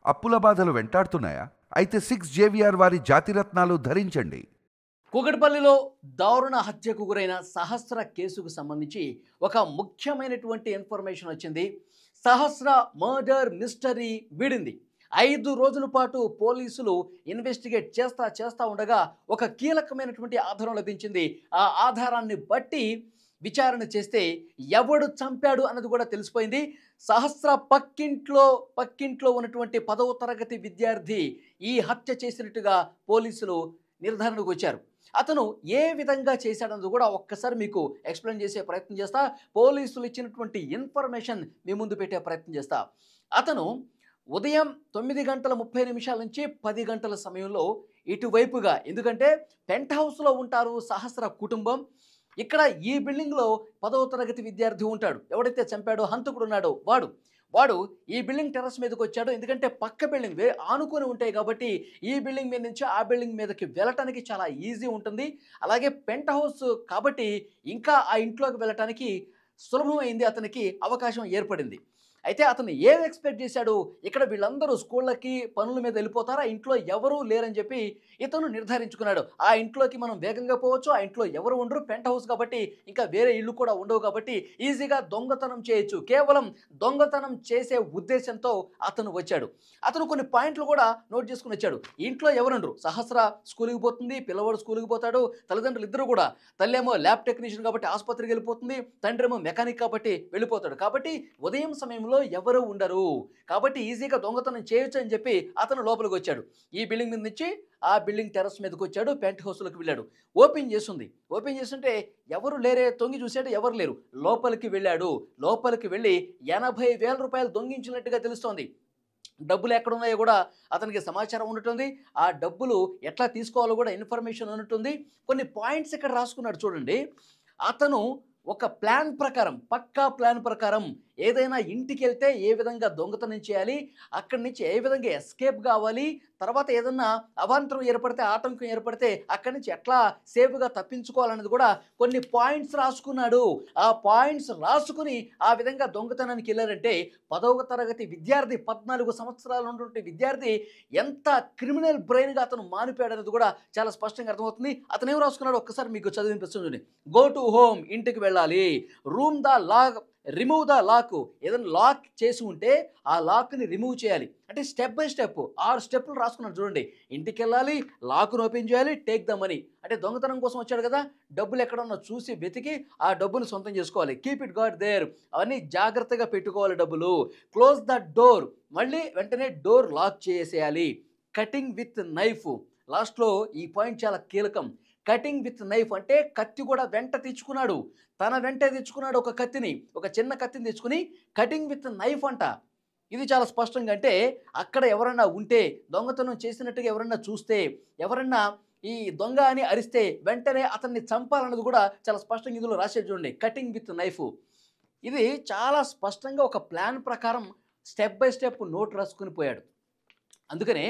అప్పుల బాధలు వెంటాడుతున్నాయా? అయితే 6 జేవిఆర్ వారి జాతిరత్నాలు ధరించండి. కూకట్పల్లిలో దారుణ హత్యకు గురైన సహస్ర కేసుకు సంబంధించి ఒక ముఖ్యమైనటువంటి ఇన్ఫర్మేషన్ వచ్చింది. సహస్ర మర్డర్ మిస్టరీ వీడింది. 5 రోజుల పాటు పోలీసులు ఇన్వెస్టిగేట్ చేస్తా ఉండగా ఒక కీలకమైనటువంటి ఆధారం లభించింది. ఆ ఆధారాన్ని బట్టి విచారణ చేస్తే ఎవడు చంపాడు అన్నది కూడా తెలిసిపోయింది. సహస్ర పక్కింట్లో ఉన్నటువంటి 10వ తరగతి విద్యార్థి ఈ హత్య చేసినట్టుగా పోలీసులు నిర్ధారణకు వచ్చారు. అతను ఏ విధంగా చేశాడన్నది కూడా ఒక్కసారి మీకు ఎక్స్ప్లెయిన్ చేసే ప్రయత్నం చేస్తా. పోలీసులు ఇచ్చినటువంటి ఇన్ఫర్మేషన్ మీ ముందు పెట్టే ప్రయత్నం చేస్తా. అతను ఉదయం 9:30 నుంచి 10 గంటల సమయంలో ఇటువైపుగా, ఎందుకంటే పెంట్ హౌస్లో ఉంటారు సహస్ర కుటుంబం. ఇక్కడ ఈ బిల్డింగ్లో 10వ తరగతి విద్యార్థి ఉంటాడు. ఎవడైతే చంపాడో, హంతకుడు ఉన్నాడో వాడు ఈ బిల్డింగ్ టెర్రస్ మీదకి వచ్చాడు. ఎందుకంటే పక్క బిల్డింగ్ ఆనుకొని ఉంటాయి కాబట్టి ఈ బిల్డింగ్ మీద నుంచి ఆ బిల్డింగ్ మీదకి వెళ్ళటానికి చాలా ఈజీ ఉంటుంది. అలాగే పెంట్ హౌస్ కాబట్టి ఇంకా ఆ ఇంట్లోకి వెళ్ళటానికి సులభమైంది, అతనికి అవకాశం ఏర్పడింది. అయితే అతను ఏం ఎక్స్పెక్ట్ చేశాడు, ఇక్కడ వీళ్ళందరూ స్కూళ్ళకి పనుల మీద వెళ్ళిపోతారు, ఆ ఇంట్లో ఎవరూ లేరని చెప్పి ఇతను నిర్ధారించుకున్నాడు. ఆ ఇంట్లోకి మనం వేగంగా పోవచ్చు, ఆ ఇంట్లో ఎవరు ఉండరు, పెంట్ హౌస్ కాబట్టి ఇంకా వేరే ఇల్లు కూడా ఉండవు కాబట్టి ఈజీగా దొంగతనం చేయొచ్చు. కేవలం దొంగతనం చేసే ఉద్దేశంతో అతను వచ్చాడు. అతను కొన్ని పాయింట్లు కూడా నోట్ చేసుకుని వచ్చాడు. ఇంట్లో ఎవరుండరు, సహస్ర స్కూల్కి పోతుంది, పిల్లవాడు స్కూల్కి పోతాడు, తల్లిదండ్రులు ఇద్దరు కూడా, తల్లేమో ల్యాబ్ టెక్నీషియన్ కాబట్టి ఆసుపత్రికి వెళ్ళిపోతుంది, తండ్రి ఏమో మెకానిక్ కాబట్టి వెళ్ళిపోతాడు. కాబట్టి ఉదయం సమయంలో ఎవరు ఉండరు కాబట్టి ఈజీగా దొంగతనం చేయొచ్చు అని చెప్పి అతను లోపలికి వచ్చాడు. ఈ బిల్డింగ్ మీద నుంచి ఆ బిల్డింగ్ టెర్రస్ మీదకి వచ్చాడు, పెంట్ హౌస్లోకి వెళ్ళాడు. ఓపెన్ చేస్తుంటే ఎవరు లేరే, తొంగి చూసాడు, ఎవరు లేరు. లోపలికి వెళ్ళి 80,000 రూపాయలు దొంగించినట్టుగా తెలుస్తోంది. డబ్బులు ఎక్కడున్నాయో కూడా అతనికి సమాచారం ఉన్నట్టుంది. ఆ డబ్బులు ఎట్లా తీసుకోవాలో కూడా ఇన్ఫర్మేషన్ ఉన్నట్టుంది. కొన్ని పాయింట్స్ ఇక్కడ రాసుకున్నాడు చూడండి. అతను ఒక పక్కా ప్లాన్ ప్రకారం ఏదైనా ఇంటికి వెళ్తే ఏ విధంగా దొంగతనం చేయాలి, అక్కడి నుంచి ఏ విధంగా ఎస్కేప్ కావాలి, తర్వాత ఏదన్నా అవాంతరం ఏర్పడితే, ఆటంకం ఏర్పడితే అక్కడి నుంచి ఎట్లా సేఫ్గా తప్పించుకోవాలనేది కూడా కొన్ని పాయింట్స్ రాసుకున్నాడు. ఆ పాయింట్స్ రాసుకుని ఆ విధంగా దొంగతనానికి వెళ్ళారంటే 10వ తరగతి విద్యార్థి, 14 సంవత్సరాలు ఉన్నటువంటి విద్యార్థి ఎంత క్రిమినల్ బ్రెయిన్గా అతను మారిపోయాడు అనేది కూడా చాలా స్పష్టంగా అర్థమవుతుంది. అతను ఏం రాసుకున్నాడు ఒక్కసారి మీకు చదివినిపిస్తుంది. గో టు హోమ్, ఇంటికి వెళ్ళాలి. రిమూవ్ ద లాక్, ఏదైనా లాక్ చేసి ఉంటే ఆ లాక్ని రిమూవ్ చేయాలి. అంటే స్టెప్ బై స్టెప్ 6 స్టెప్పులు రాసుకున్నాడు చూడండి. ఇంటికి వెళ్ళాలి, లాక్ను ఓపెన్ చేయాలి, టేక్ ద మనీ, అంటే దొంగతనం కోసం వచ్చాడు కదా, డబ్బులు ఎక్కడన్నా చూసి వెతికి ఆ డబ్బును సొంతం చేసుకోవాలి. కీప్ ఇట్ గాట్ దేర్, అవన్నీ జాగ్రత్తగా పెట్టుకోవాలి డబ్బులు. క్లోజ్ ద డోర్, మళ్ళీ వెంటనే డోర్ లాక్ చేసేయాలి. కటింగ్ విత్ నైఫ్, లాస్ట్లో ఈ పాయింట్ చాలా కీలకం. కటింగ్ విత్ నైఫ్ అంటే కత్తి కూడా వెంట తెచ్చుకున్నాడు. తన వెంటే తెచ్చుకున్నాడు ఒక చిన్న కత్తిని తెచ్చుకుని కటింగ్ విత్ నైఫ్ అంట. ఇది చాలా స్పష్టంగా, అంటే అక్కడ ఎవరన్నా ఉంటే, దొంగతనం చేసినట్టుగా ఎవరన్నా చూస్తే, ఎవరన్నా ఈ దొంగ అని అరిస్తే వెంటనే అతన్ని చంపాలన్నది కూడా చాలా స్పష్టంగా ఇందులో రాసేది చూడండి. కటింగ్ విత్ నైఫ్, ఇది చాలా స్పష్టంగా ఒక ప్లాన్ ప్రకారం స్టెప్ బై స్టెప్ నోట్ రాసుకుని పోయాడు. అందుకనే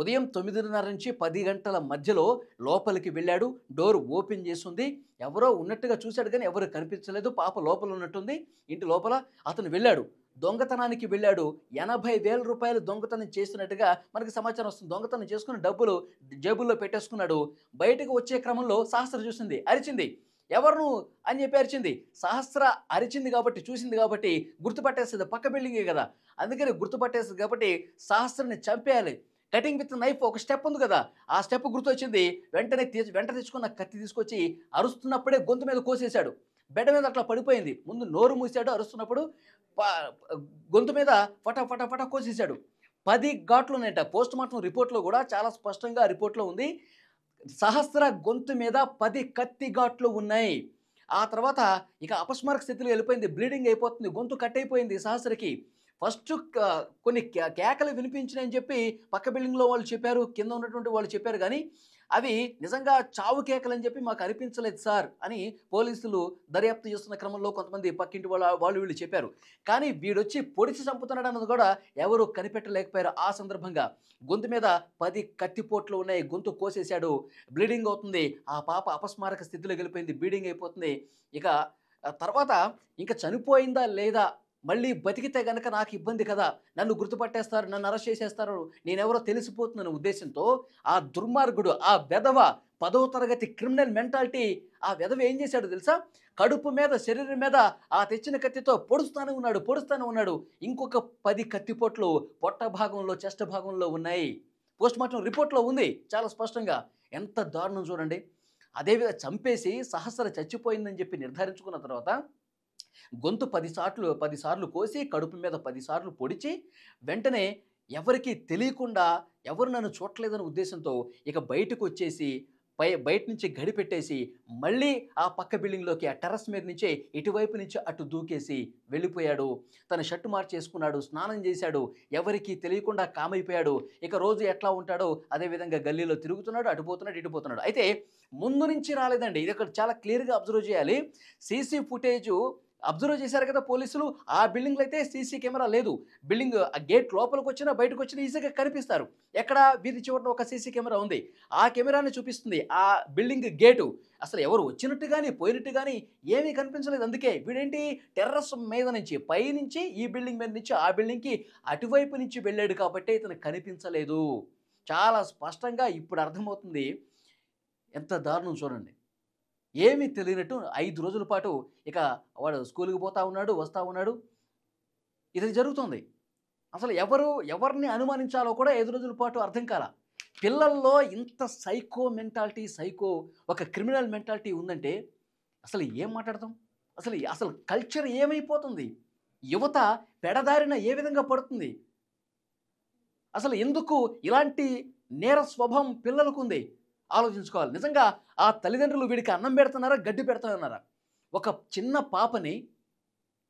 ఉదయం 9:30 నుంచి 10 గంటల మధ్యలో లోపలికి వెళ్ళాడు. డోర్ ఓపెన్ చేసింది. ఎవరో ఉన్నట్టుగా చూశాడు కానీ ఎవరు కనిపించలేదు. పాప లోపల ఉన్నట్టుంది. ఇంటి లోపల అతను వెళ్ళాడు, దొంగతనానికి వెళ్ళాడు. 80,000 రూపాయలు దొంగతనం చేసినట్టుగా మనకి సమాచారం వస్తుంది. దొంగతనం చేసుకుని డబ్బులు జేబుల్లో పెట్టేసుకున్నాడు. బయటకు వచ్చే క్రమంలో సహస్ర చూసింది, అరిచింది. ఎవరు అని చెప్పి అరిచింది. సహస్ర అరిచింది కాబట్టి, చూసింది కాబట్టి గుర్తుపట్టేస్తుంది, పక్క బిల్డింగే కదా, అందుకని గుర్తుపట్టేస్తుంది కాబట్టి సహస్రని చంపేయాలి. కటింగ్ విత్ నైఫ్ ఒక స్టెప్ ఉంది కదా, ఆ స్టెప్ గుర్తొచ్చింది. వెంట తెచ్చుకున్న కత్తి తీసుకొచ్చి అరుస్తున్నప్పుడే గొంతు మీద కోసేశాడు. బెడ్ మీద అట్లా పడిపోయింది. ముందు నోరు మూసాడు, అరుస్తున్నప్పుడు గొంతు మీద ఫట కోసేశాడు. 10 ఘాట్లు ఉన్నాయట. పోస్ట్ మార్టం రిపోర్ట్లో కూడా చాలా స్పష్టంగా రిపోర్ట్లో ఉంది. సహస్ర గొంతు మీద 10 కత్తి ఘాట్లు ఉన్నాయి. ఆ తర్వాత ఇక అపస్మారక స్థితిలో వెళ్ళిపోయింది, బ్లీడింగ్ అయిపోతుంది, గొంతు కట్ అయిపోయింది సహస్రకి. ఫస్ట్ కొన్ని కేకలు వినిపించినాయని చెప్పి పక్క బిల్డింగ్లో వాళ్ళు చెప్పారు, కింద ఉన్నటువంటి వాళ్ళు చెప్పారు. కానీ అవి నిజంగా చావు కేకలని చెప్పి మాకు అనిపించలేదు సార్ అని పోలీసులు దర్యాప్తు చేస్తున్న క్రమంలో కొంతమంది పక్కింటి వాళ్ళు వీళ్ళు చెప్పారు. కానీ వీడొచ్చి పొడిచి చంపుతున్నాడు అన్నది కూడా ఎవరు కనిపెట్టలేకపోయారు. ఆ సందర్భంగా గొంతు మీద 10 కత్తిపోట్లు ఉన్నాయి, గొంతు కోసేశాడు, బ్లీడింగ్ అవుతుంది. ఆ పాప అపస్మారక స్థితిలో వెళ్ళిపోయింది, బ్లీడింగ్ అయిపోతుంది. ఇక తర్వాత ఇంకా చనిపోయిందా లేదా మళ్ళీ బతికితే గనక నాకు ఇబ్బంది కదా, నన్ను గుర్తుపట్టేస్తారు, నన్ను అరెస్ట్ చేసేస్తారు, నేనెవరో తెలిసిపోతుందనే ఉద్దేశంతో ఆ దుర్మార్గుడు, ఆ వెధవ 10వ తరగతి క్రిమినల్ మెంటాలిటీ ఆ వెధవ ఏం చేశాడో తెలుసా? కడుపు మీద, శరీరం మీద ఆ తెచ్చిన కత్తితో పొడుస్తూనే ఉన్నాడు. ఇంకొక 10 కత్తిపోట్లు పొట్ట భాగంలో, చెస్ట్ భాగంలో ఉన్నాయి. పోస్ట్‌మార్టం రిపోర్ట్‌లో ఉంది చాలా స్పష్టంగా. ఎంత దారుణం చూడండి. అదేవిధంగా చంపేసి సహస్ర చచ్చిపోయిందని చెప్పి నిర్ధారించుకున్న తర్వాత గొంతు 10 సార్లు కోసి, కడుపు మీద 10 సార్లు పొడిచి, వెంటనే ఎవరికీ తెలియకుండా, ఎవరు నన్ను చూడట్లేదనే ఉద్దేశంతో ఇక బయటకొచ్చేసి బయట నుంచి గడిపెట్టేసి, మళ్ళీ ఆ పక్క బిల్డింగ్‌లోకి ఆ టెర్రస్ మీద నుంచే ఇటువైపు నుంచి అటు దూకేసి వెళ్ళిపోయాడు. తన షర్ట్ మార్చేసుకున్నాడు, స్నానం చేశాడు, ఎవరికీ తెలియకుండా కామైపోయాడు. ఇక రోజు ఎట్లా ఉంటాడో అదే విధంగా గల్లీలో తిరుగుతున్నాడు, అటు పోతున్నాడు, ఇటు పోతున్నాడు. అయితే ముందు నుంచి రాలేదండి. ఇది ఇక్కడ చాలా క్లియర్‌గా అబ్జర్వ్ చేయాలి. సీసీ ఫుటేజు అబ్జర్వ్ చేశారు కదా పోలీసులు. ఆ బిల్డింగ్‌లో అయితే సీసీ కెమెరా లేదు. బిల్డింగ్ ఆ గేట్ లోపలికొచ్చినా, బయటకొచ్చినా ఈజీగా కనిపిస్తారు. ఎక్కడ వీధి చివరన ఒక సీసీ కెమెరా ఉంది. ఆ కెమెరాని చూపిస్తుంది. ఆ బిల్డింగ్ గేటు. అసలు ఎవరు వచ్చినట్టు గాని, పోయినట్టు గాని ఏమీ కనిపించలేదు. అందుకే వీడేంటి టెర్రస్ మీద నుంచి, పైనుంచి ఈ బిల్డింగ్ మీద నుంచి ఆ బిల్డింగ్‌కి అటువైపు నుంచి వెళ్ళాడు కాబట్టే ఇతనికి కనిపించలేదు. చాలా స్పష్టంగా ఇప్పుడు అర్థమవుతుంది. ఎంత దారుణం చూడండి. ఏమీ తెలియనట్టు 5 రోజుల పాటు ఇక వాడు స్కూలుకి పోతా ఉన్నాడు, వస్తా ఉన్నాడు. ఇది జరుగుతోంది. అసలు ఎవరిని అనుమానించాలో కూడా 5 రోజుల పాటు అర్థం కాలా. పిల్లల్లో ఇంత సైకో మెంటాలిటీ, ఒక క్రిమినల్ మెంటాలిటీ ఉందంటే అసలు ఏం మాట్లాడతాం? అసలు కల్చర్ ఏమైపోతుంది? యువత పెడదారిన ఏ విధంగా పడుతుంది? అసలు ఎందుకు ఇలాంటి నేర స్వభావం పిల్లలకుంది? ఆలోచించుకోవాలి. నిజంగా ఆ తల్లిదండ్రులు వీడికి అన్నం పెడుతున్నారా? గడ్డి పెడుతున్నారా? ఒక చిన్న పాపని,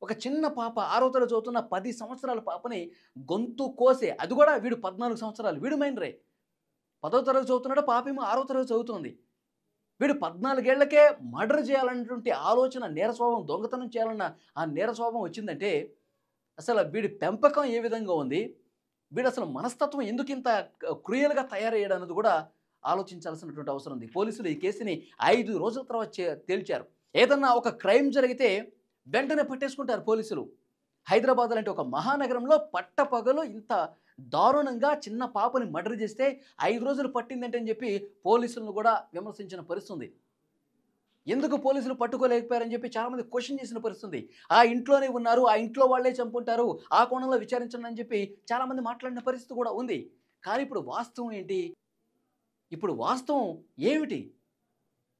ఒక చిన్న పాప 6వ తరగతి చదువుతున్న 10 సంవత్సరాల పాపని గొంతు కోసే, అది కూడా వీడు 14 సంవత్సరాలు. వీడు మైనరే. 10వ తరగతి చదువుతున్నాడు, పాపేమో 6వ తరగతి చదువుతోంది. వీడు 14 ఏళ్లకే మర్డర్ చేయాలన్నటువంటి ఆలోచన, నేర స్వభావం, దొంగతనం చేయాలన్న ఆ నేర స్వభావం వచ్చిందంటే అసలు వీడి పెంపకం ఏ విధంగా ఉంది? వీడసలు మనస్తత్వం ఎందుకింత క్రూయల్‌గా తయారయ్యాడన్నది కూడా ఆలోచించాల్సినటువంటి అవసరం ఉంది. పోలీసులు ఈ కేసుని 5 రోజుల తర్వాత తేల్చారు. ఏదన్నా ఒక క్రైమ్ జరిగితే వెంటనే పట్టేసుకుంటారు పోలీసులు. హైదరాబాద్ లాంటి ఒక మహానగరంలో పట్టపగలు ఇంత దారుణంగా చిన్న పాపని మర్డర్ చేస్తే 5 రోజులు పట్టిందంటే అని చెప్పి పోలీసులను కూడా విమర్శించిన పరిస్థితి ఉంది. ఎందుకు పోలీసులు పట్టుకోలేకపోయారని చెప్పి చాలామంది క్వశ్చన్ చేసిన పరిస్థితి. ఆ ఇంట్లోనే ఉన్నారు, ఆ ఇంట్లో వాళ్ళే చంపుంటారు, ఆ కోణంలో విచారించండి అని చెప్పి చాలామంది మాట్లాడిన పరిస్థితి కూడా ఉంది. కానీ ఇప్పుడు వాస్తవం ఏంటి? ఇప్పుడు వాస్తవం ఏమిటి?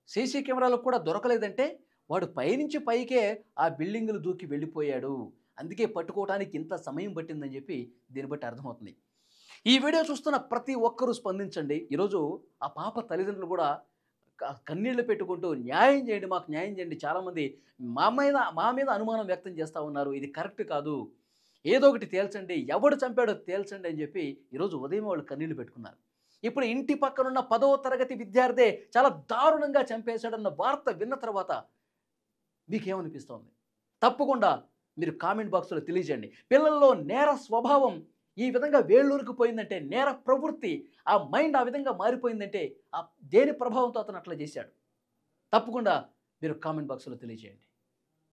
సీసీ కెమెరాలకు కూడా దొరకలేదంటే వాడు పైనుంచి పైకే ఆ బిల్డింగులు దూకి వెళ్ళిపోయాడు. అందుకే పట్టుకోవడానికి ఇంత సమయం పట్టిందని చెప్పి దీన్ని బట్టి అర్థమవుతుంది. ఈ వీడియో చూస్తున్న ప్రతి ఒక్కరూ స్పందించండి. ఈరోజు ఆ పాప తల్లిదండ్రులు కూడా కన్నీళ్లు పెట్టుకుంటూ న్యాయం చేయండి, మాకు న్యాయం చేయండి. చాలామంది మా మీద అనుమానం వ్యక్తం చేస్తూ ఉన్నారు. ఇది కరెక్ట్ కాదు, ఏదో ఒకటి తేల్చండి, ఎవడు చంపాడో తేల్చండి అని చెప్పి ఈరోజు ఉదయం వాళ్ళు కన్నీళ్లు పెట్టుకున్నారు. ఇప్పుడు ఇంటి పక్కనున్న 10వ తరగతి విద్యార్థి చాలా దారుణంగా చంపేశాడన్న వార్త విన్న తర్వాత మీకేమనిపిస్తోంది? తప్పకుండా మీరు కామెంట్ బాక్స్లో తెలియజేయండి. పిల్లల్లో నేర స్వభావం ఈ విధంగా వేళ్ళూరుకుపోయిందంటే, నేర ప్రవృత్తి, ఆ మైండ్ ఆ విధంగా మారిపోయిందంటే దేని ప్రభావంతో అతను అట్లా చేశాడు? తప్పకుండా మీరు కామెంట్ బాక్స్లో తెలియజేయండి.